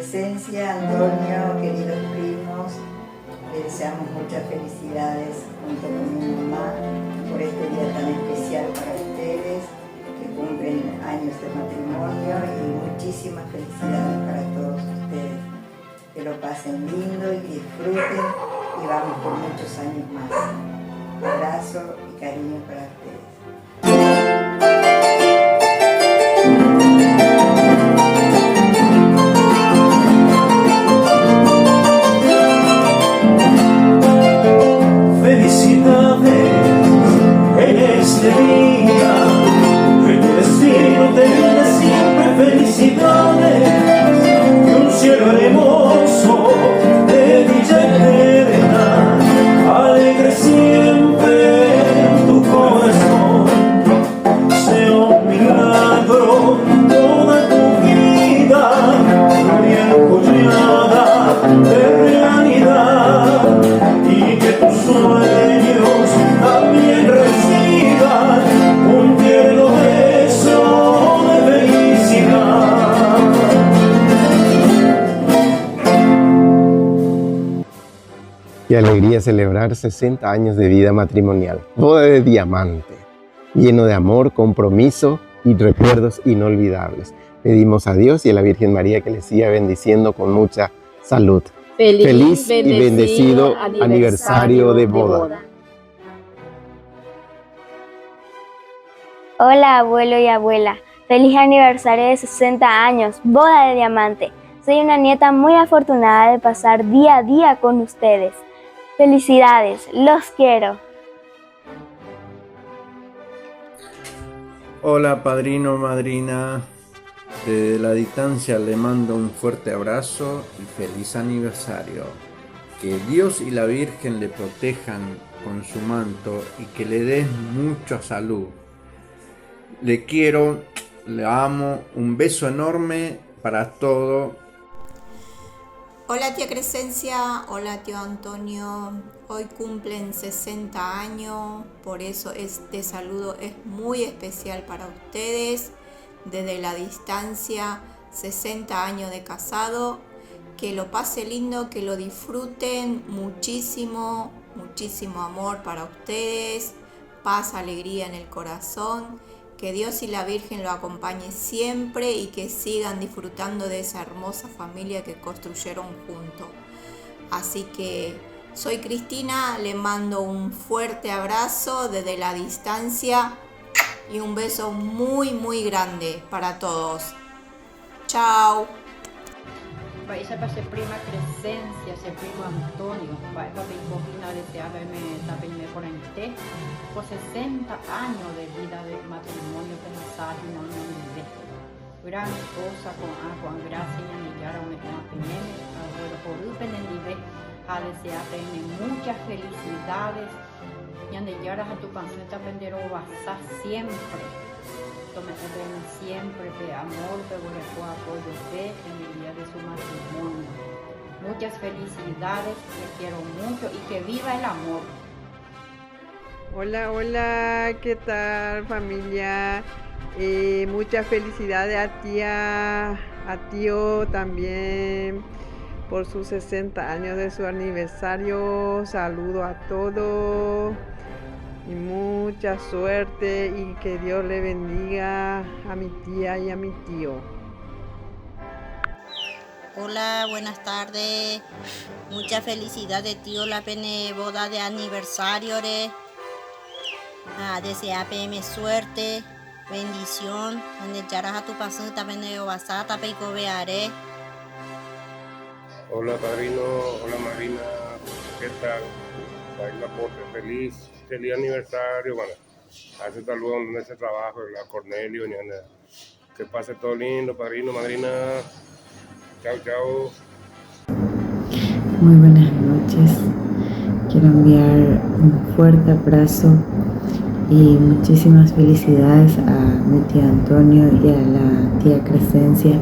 Crescencia, Antonio, queridos primos, les deseamos muchas felicidades junto con mi mamá por este día tan especial para ustedes, que cumplen años de matrimonio, y muchísimas felicidades para todos ustedes. Que lo pasen lindo y que disfruten, y vamos por muchos años más. Un abrazo y cariño para ustedes. Qué alegría celebrar 60 años de vida matrimonial, boda de diamante, lleno de amor, compromiso y recuerdos inolvidables. Pedimos a Dios y a la Virgen María que les siga bendiciendo con mucha salud. Feliz y bendecido aniversario de boda. Hola abuelo y abuela, feliz aniversario de 60 años, boda de diamante. Soy una nieta muy afortunada de pasar día a día con ustedes. Felicidades, los quiero. Hola padrino, madrina. Desde la distancia le mando un fuerte abrazo y feliz aniversario. Que Dios y la Virgen le protejan con su manto y que le den mucha salud. Le quiero, le amo, un beso enorme para todo. Hola tía Crescencia, hola tío Antonio, hoy cumplen 60 años, por eso este saludo es muy especial para ustedes, desde la distancia, 60 años de casado, que lo pase lindo, que lo disfruten muchísimo, muchísimo amor para ustedes, paz, alegría en el corazón. Que Dios y la Virgen lo acompañe siempre y que sigan disfrutando de esa hermosa familia que construyeron juntos. Así que soy Cristina, le mando un fuerte abrazo desde la distancia y un beso muy muy grande para todos. Chao. Vai esa para ser prima Crescencia, ser primo Antonio, vai para Bicogina de Teabeme por ente, por 60 años de vida de matrimonio pensado no me gran cosa con gracia y anillar a una penene, abuelo por penene, a desearte muchas felicidades y anillar a tu canción también basar siempre. Me siempre de amor, de apoyo en el día de su matrimonio. Muchas felicidades, les quiero mucho y que viva el amor. Hola, hola, ¿qué tal familia? Muchas felicidades a tía, a tío también por sus 60 años de su aniversario. Saludo a todos. Y mucha suerte y que Dios le bendiga a mi tía y a mi tío. Hola, buenas tardes. Mucha felicidad de tío la pene boda de aniversario. Desea PM suerte, bendición. Donde yaras a tu paso también basata peico vearé. Hola padrino, hola Marina, ¿qué tal? Baila porte, feliz aniversario, bueno, hace saludos donde ese trabajo, la Cornelio, que pase todo lindo, padrino, madrina, chao, chao. Muy buenas noches, quiero enviar un fuerte abrazo y muchísimas felicidades a mi tío Antonio y a la tía Crescencia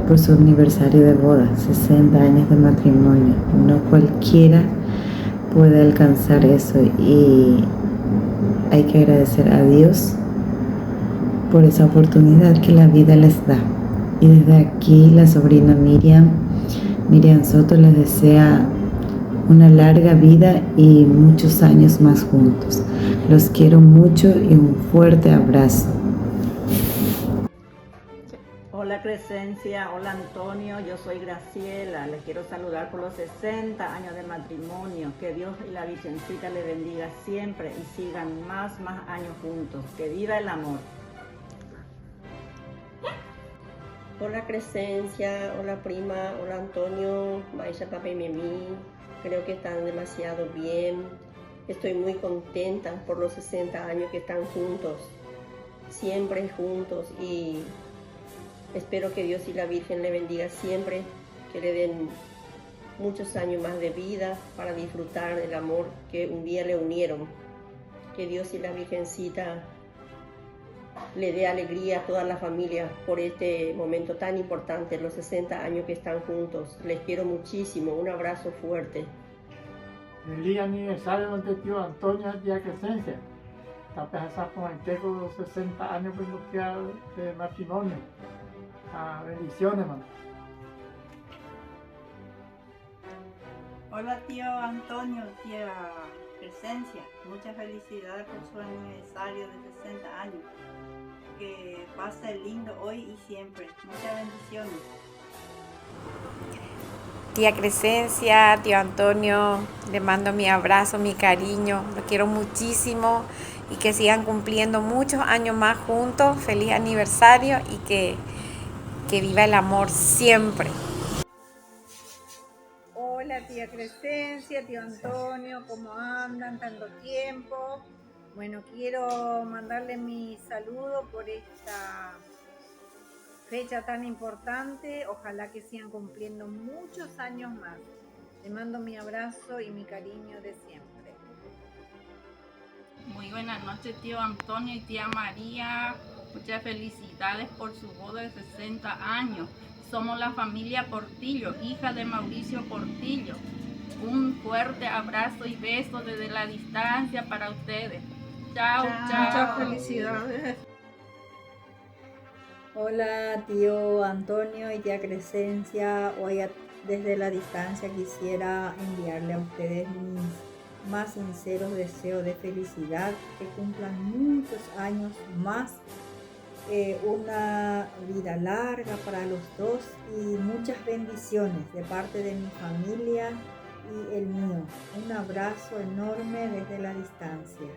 por su aniversario de boda, 60 años de matrimonio. No cualquiera puede alcanzar eso y hay que agradecer a Dios por esa oportunidad que la vida les da. Y desde aquí la sobrina Miriam Miriam Soto les desea una larga vida y muchos años más juntos. Los quiero mucho y un fuerte abrazo. Hola Crescencia, hola Antonio, yo soy Graciela, les quiero saludar por los 60 años de matrimonio, que Dios y la Virgencita les bendiga siempre y sigan más años juntos, que viva el amor. Hola Crescencia, hola prima, hola Antonio, Maisha, Papa y Mimi, creo que están demasiado bien, estoy muy contenta por los 60 años que están juntos, siempre juntos y espero que Dios y la Virgen le bendiga siempre, que le den muchos años más de vida para disfrutar del amor que un día le unieron. Que Dios y la Virgencita le dé alegría a toda la familia por este momento tan importante, los 60 años que están juntos. Les quiero muchísimo, un abrazo fuerte. Feliz aniversario de tío Antonio de Crescencia. Está con los 60 años de matrimonio. Bendiciones, man. Hola tío Antonio, tía Crescencia, muchas felicidades por su aniversario de 60 años. Que pase lindo hoy y siempre. Muchas bendiciones. Tía Crescencia, tío Antonio, le mando mi abrazo, mi cariño, lo quiero muchísimo y que sigan cumpliendo muchos años más juntos. Feliz aniversario y que viva el amor siempre. Hola tía Crescencia, tío Antonio, ¿cómo andan? Tanto tiempo. Bueno, quiero mandarle mi saludo por esta fecha tan importante. Ojalá que sigan cumpliendo muchos años más. Le mando mi abrazo y mi cariño de siempre. Muy buenas noches, tío Antonio y tía María. Muchas felicidades por su boda de 60 años. Somos la familia Portillo, hija de Mauricio Portillo. Un fuerte abrazo y beso desde la distancia para ustedes. Chao, chao. Muchas felicidades. Hola tío Antonio y tía Crescencia. Hoy desde la distancia quisiera enviarle a ustedes mis más sinceros deseos de felicidad, que cumplan muchos años más, una vida larga para los dos y muchas bendiciones de parte de mi familia y el mío. Un abrazo enorme desde la distancia.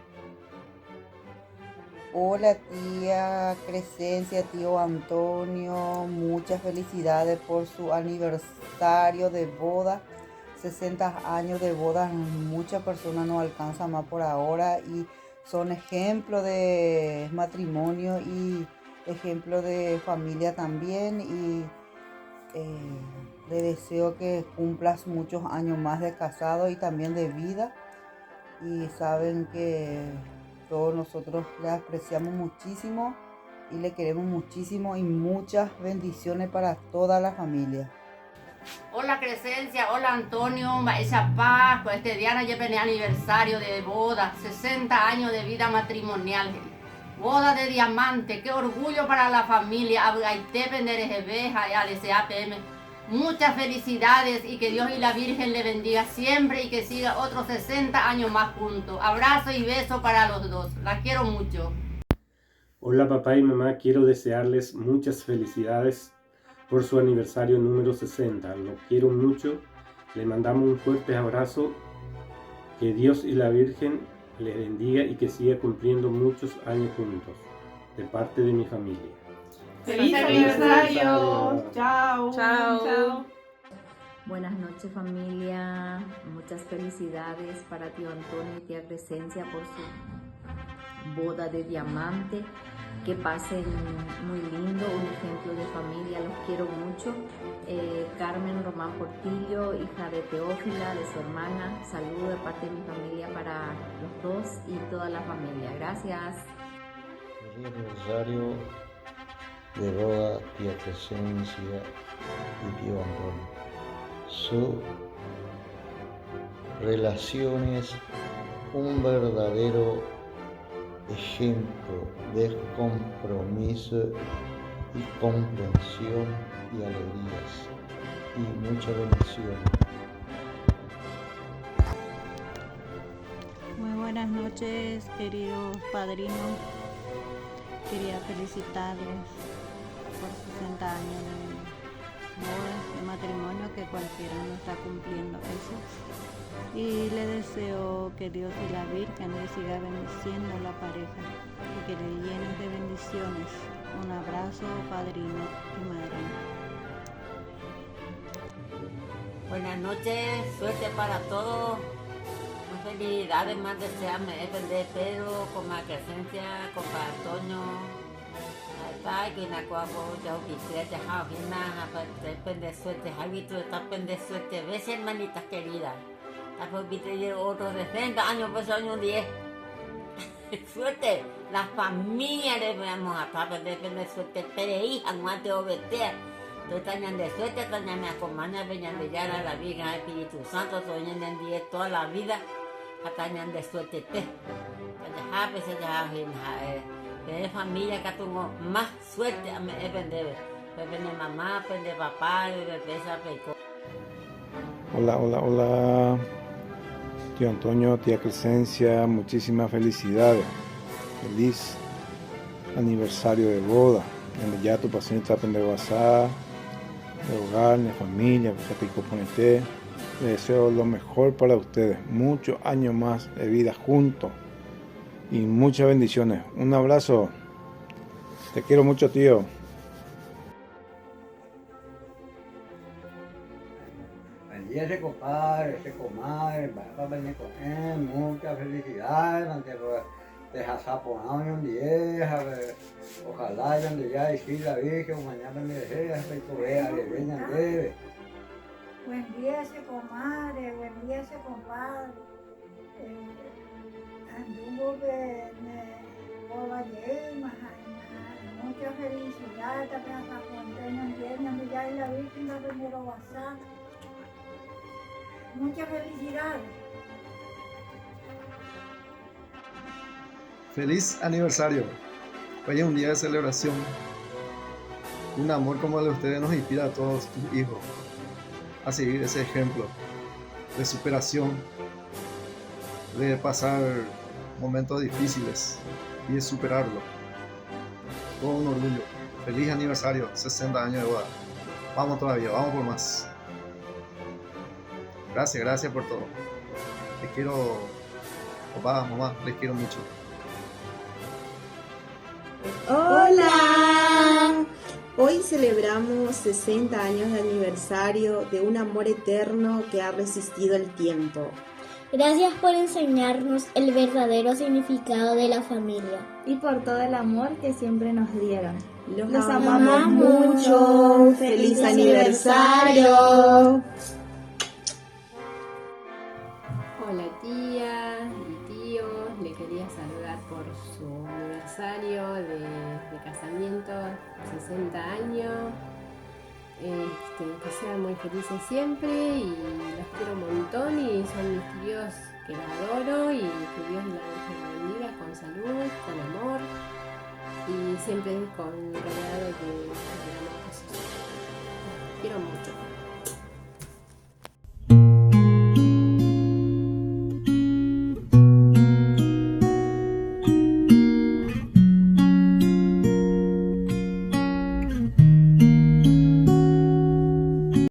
Hola tía Crescencia, tío Antonio, muchas felicidades por su aniversario de boda, 60 años de boda. Muchas personas no alcanzan más por ahora y son ejemplo de matrimonio y ejemplo de familia también, y le deseo que cumplas muchos años más de casado y también de vida, y saben que todos nosotros le apreciamos muchísimo y le queremos muchísimo, y muchas bendiciones para toda la familia. Hola Crescencia, hola Antonio, esa paz, pues este día ya viene aniversario de boda, 60 años de vida matrimonial, boda de diamante, qué orgullo para la familia, muchas felicidades y que Dios y la Virgen le bendiga siempre y que siga otros 60 años más juntos. Abrazo y beso para los dos, las quiero mucho. Hola papá y mamá, quiero desearles muchas felicidades por su aniversario número 60. Los quiero mucho, le mandamos un fuerte abrazo, que Dios y la Virgen les bendiga y que siga cumpliendo muchos años juntos, de parte de mi familia. ¡Feliz aniversario! ¡Chao! ¡Chao! Buenas noches familia, muchas felicidades para tío Antonio y tía Crescencia por su boda de diamante. Que pasen muy lindo, un ejemplo de familia, los quiero mucho. Carmen Román Portillo, hija de Teófila, de su hermana, saludo de parte de mi familia para los dos y toda la familia. Gracias. Feliz aniversario de boda, tía Crescencia y tío Antonio. Su relación es un verdadero ejemplo de compromiso y comprensión y alegrías. y muchas bendiciones. Muy buenas noches, queridos padrinos. Quería felicitarles por 60 años de bodas, de matrimonio, que cualquiera no está cumpliendo eso. Y le deseo que Dios y la Virgen le siga bendiciendo a la pareja y que le llenen de bendiciones. Un abrazo, padrino y madrina. Buenas noches, suerte para todos. Felicidades, más desearme de Pedro, con más presencia, con Antonio. Ay, que na cuapo, ya quisiera ya jajina, depende suerte, hábito, depende suerte, ves hermanitas queridas. Después viste otros 60 años, pues año 10. Suerte, la familia le veamos a depende suerte, pero hija, no te obetea. Tañan de suerte, tañan me acompaña, venían de llana, la Virgen, el Espíritu Santo, soñan en 10 toda la vida. Tañan de suerte, te. Ya, pues ya, de familia que tengo más suerte a me vender. Vende mamá, vende papá, vende pesa, peco. Hola. Tío Antonio, tía Crescencia, muchísimas felicidades. Feliz aniversario de boda. Donde ya tu paciente aprende a WhatsApp, de hogar, de familia, que te componete. Les deseo lo mejor para ustedes, muchos años más de vida juntos y muchas bendiciones. Un abrazo, te quiero mucho, tío. Ese compadre, ese comadre, va a venir con él, muchas felicidades, de Jazaponao un 10, ojalá ya de ya y la Virgen, mañana me dejé, hasta que vea, le vengan debe. Buen día ese comadre, buen día ese compadre. Anduvo de boda llena, mucha felicidad, también hasta Fontaine, de ya y la Virgen, la primera WhatsApp. Muchas felicidades. Feliz aniversario. Hoy es un día de celebración. Un amor como el de ustedes nos inspira a todos tus hijos a seguir ese ejemplo de superación, de pasar momentos difíciles y de superarlo. Todo un orgullo. Feliz aniversario, 60 años de boda. Vamos todavía, vamos por más. Gracias por todo. Les quiero, papá, mamá, les quiero mucho. ¡Hola! Hoy celebramos 60 años de aniversario de un amor eterno que ha resistido el tiempo. Gracias por enseñarnos el verdadero significado de la familia. Y por todo el amor que siempre nos dieron. Los amamos mucho. ¡Feliz aniversario! Hola tía y tío, le quería saludar por su aniversario de casamiento, 60 años. Que sean muy felices siempre y los quiero un montón y son mis tíos que los adoro y que Dios y la Virgen la bendiga con salud, con amor y siempre con rodeado de amor. Quiero mucho.